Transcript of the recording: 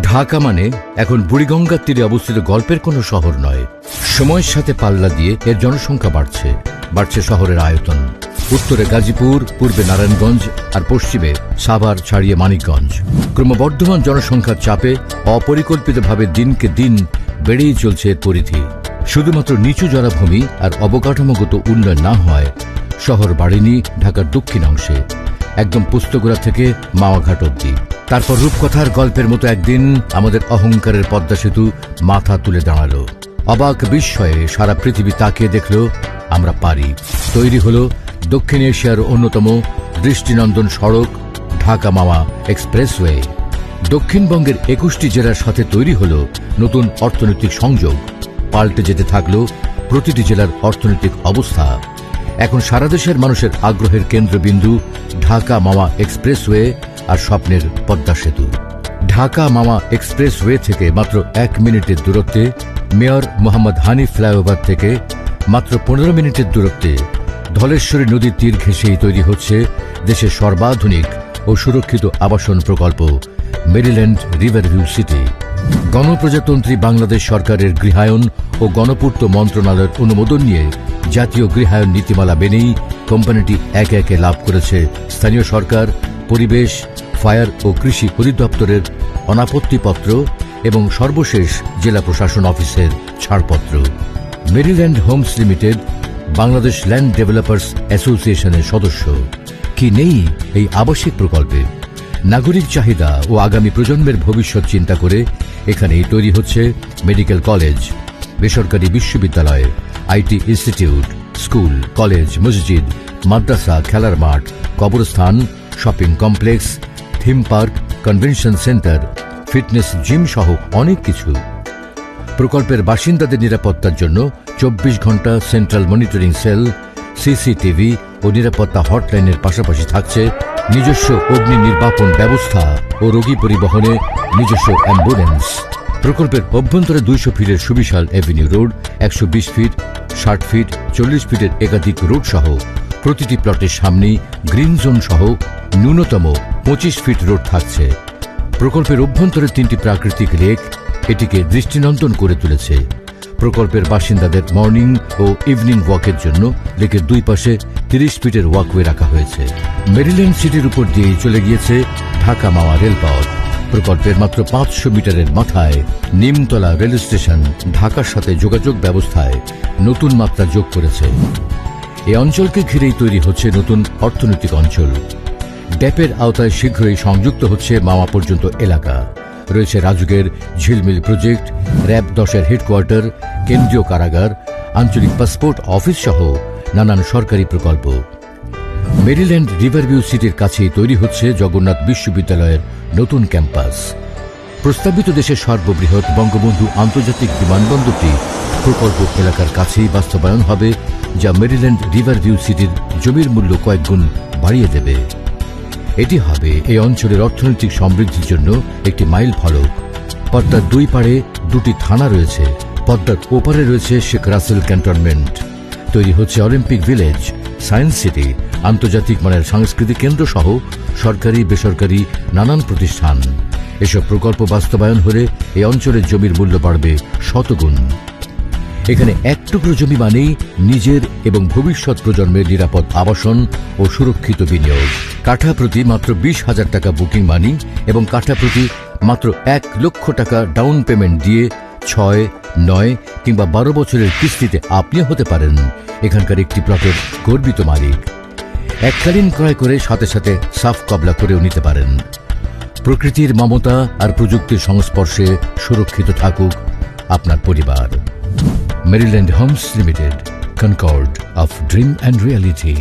ঢাকা মানে এখন বুড়িগঙ্গার তীরে অবস্থিত গল্পের কোনো শহর নয়। সময়ের সাথে পাল্লা দিয়ে এর জনসংখ্যা বাড়ছে শহরের আয়তন। উত্তরে গাজীপুর, পূর্বে নারায়ণগঞ্জ আর পশ্চিমে সাভার ছাড়িয়ে মানিকগঞ্জ। ক্রমবর্ধমান জনসংখ্যার চাপে অপরিকল্পিতভাবে দিনকে দিন বেড়েই চলছে এর পরিধি। শুধুমাত্র নিচু জলাভূমি আর অবকাঠামোগত উন্নয়ন না হয় শহর বাড়েনি ঢাকার দক্ষিণ অংশে, একদম পুস্তগোড়া থেকে মাওয়াঘাট অব্দি। তারপর রূপকথার গল্পের মতো একদিন আমাদের অহংকারের পদ্মা সেতু মাথা তুলে দাঁড়ালো। অবাক বিস্ময়ে সারা পৃথিবী তাকিয়ে দেখল আমরা পারি। তৈরি হলো দক্ষিণ এশিয়ার অন্যতম দৃষ্টিনন্দন সড়ক ঢাকা মাওয়া এক্সপ্রেসওয়ে। দক্ষিণবঙ্গের 21টি জেলার সাথে তৈরি হলো নতুন অর্থনৈতিক সংযোগ। পাল্টে যেতে থাকলো প্রতিটি জেলার অর্থনৈতিক অবস্থা। এখন সারা দেশের মানুষের আগ্রহের কেন্দ্রবিন্দু ঢাকা মাওয়া এক্সপ্রেসওয়ে আর স্বপ্নের পদ্মা সেতু। ঢাকা মাওয়া এক্সপ্রেসওয়ে থেকে মাত্র 1 মিনিটের দূরত্বে, মেয়র মোহাম্মদ হানিফ ফ্লাইওভার থেকে মাত্র 15 মিনিটের দূরত্বে ধলেশ্বরী নদীর তীর ঘেঁষেই তৈরি হচ্ছে দেশের সর্বাধুনিক ও সুরক্ষিত আবাসন প্রকল্প মেরিল্যান্ড রিভারভিউ সিটি। গণপ্রজাতন্ত্রী বাংলাদেশ সরকারের গৃহায়ন ও গণপূর্ত মন্ত্রণালয়ের অনুমোদন নিয়ে জাতীয় গৃহায়ন নীতিমালা মেনেই কোম্পানিটি একে একে লাভ করেছে স্থানীয় সরকার, পরিবেশ, ফায়ার ও কৃষি অধিদপ্তরের অনাপত্তিপত্র এবং সর্বশেষ জেলা প্রশাসন অফিসের ছাড়পত্র। Maryland Homes Limited Bangladesh Land Developers অ্যাসোসিয়েশনের সদস্য। কি নেই এই আবাসিক প্রকল্পে? নাগরিক চাহিদা ও আগামী প্রজন্মের ভবিষ্যৎ চিন্তা করে এখানেই তৈরি হচ্ছে মেডিকেল কলেজ, বেসরকারি বিশ্ববিদ্যালয়, আইটি ইনস্টিটিউট, স্কুল, কলেজ, মসজিদ, মাদ্রাসা, খেলার মাঠ, কবরস্থান, shopping complex, theme park, convention centre, fitness gym সহ অনেক কিছু। প্রকল্পের বাসিন্দাদের নিরাপত্তার জন্য 24 ঘন্টা সেন্ট্রাল মনিটরিং সেল, সিসিটিভি ও নিরাপত্তা হটলাইনের পাশাপাশি থাকছে নিজস্ব অগ্নি নির্বাপন ব্যবস্থা ও রোগী পরিবহনে নিজস্ব অ্যাম্বুলেন্স। প্রকল্পের অভ্যন্তরে 200 ফিটের সুবিশাল এভিনিউ রোড, 120 ফিট, 60 ফিট, 40 ফিটের একাধিক রোড সহ প্রতিটি প্লটের সামনেই গ্রিন জোন সহ ন্যূনতম 25 ফিট রোড থাকছে। প্রকল্পের অভ্যন্তরে 3টি প্রাকৃতিক লেক এটিকে দৃষ্টিনন্দন করে তুলেছে। প্রকল্পের বাসিন্দাদের মর্নিং ও ইভিনিং ওয়াকের জন্য লেকের দুই পাশে 30 ফিটের ওয়াকওয়ে রাখা হয়েছে। মেরিল্যান্ড সিটির উপর দিয়েই চলে গিয়েছে ঢাকা মাওয়া রেলপথ। প্রকল্পের মাত্র 500 মিটারের মাথায় নিমতলা রেল স্টেশন ঢাকার সাথে যোগাযোগ ব্যবস্থায় নতুন মাত্রা যোগ করেছে। এই অঞ্চলকে ঘিরেই তৈরি হচ্ছে নতুন অর্থনৈতিক অঞ্চল। ড্যাপের আওতায় শীঘ্রই সংযুক্ত হচ্ছে মাওয়া পর্যন্ত এলাকা। রয়েছে রাজুকের ঝিলমিল প্রজেক্ট, র‍্যাব 10-এর হেডকোয়ার্টার, কেন্দ্রীয় কারাগার, আঞ্চলিক পাসপোর্ট অফিস সহ নানান সরকারি প্রকল্প। মেরিল্যান্ড রিভারভিউ সিটির কাছেই তৈরি হচ্ছে জগন্নাথ বিশ্ববিদ্যালয়ের নতুন ক্যাম্পাস। প্রস্তাবিত দেশের সর্ববৃহৎ বঙ্গবন্ধু আন্তর্জাতিক বিমানবন্দরটি প্রকল্প এলাকার কাছেই বাস্তবায়ন হবে, যা মেরিল্যান্ড রিভারভিউ সিটির জমির মূল্য কয়েক গুণ বাড়িয়ে দেবে। এটি হবে এই অঞ্চলের অর্থনৈতিক সমৃদ্ধির জন্য একটি মাইল ফলক। পদ্মার দুই পাড়ে 2টি থানা রয়েছে। পদ্মার ওপারে রয়েছে শেখ রাসেল ক্যান্টনমেন্ট। তৈরি হচ্ছে অলিম্পিক ভিলেজ, সায়েন্স সিটি, আন্তর্জাতিক মানের সাংস্কৃতিক কেন্দ্র সহ সরকারি বেসরকারি নানান প্রতিষ্ঠান। এসব প্রকল্প বাস্তবায়ন হলে এই অঞ্চলের জমির মূল্য বাড়বে শতগুণ। এখানে এক টুকরো জমি মানেই নিজের এবং ভবিষ্যৎ প্রজন্মের নিরাপদ আবাসন ও সুরক্ষিত বিনিয়োগ। কাঠা প্রতি মাত্র 20,000 টাকা বুকিং মানি এবং কাঠা প্রতি মাত্র 1 লক্ষ টাকা ডাউন পেমেন্ট দিয়ে 6, 9 কিংবা 12 বছরের কিস্তিতে আপনিও হতে পারেন এখানকার একটি প্লটের গর্বিত মালিক। এককালীন ক্রয় করে সাথে সাথে সাফ কবলা করেও নিতে পারেন। প্রকৃতির মমতা আর প্রযুক্তির সংস্পর্শে সুরক্ষিত থাকুক আপনার পরিবার। Maryland Homes Limited, Concord of Dream and Reality.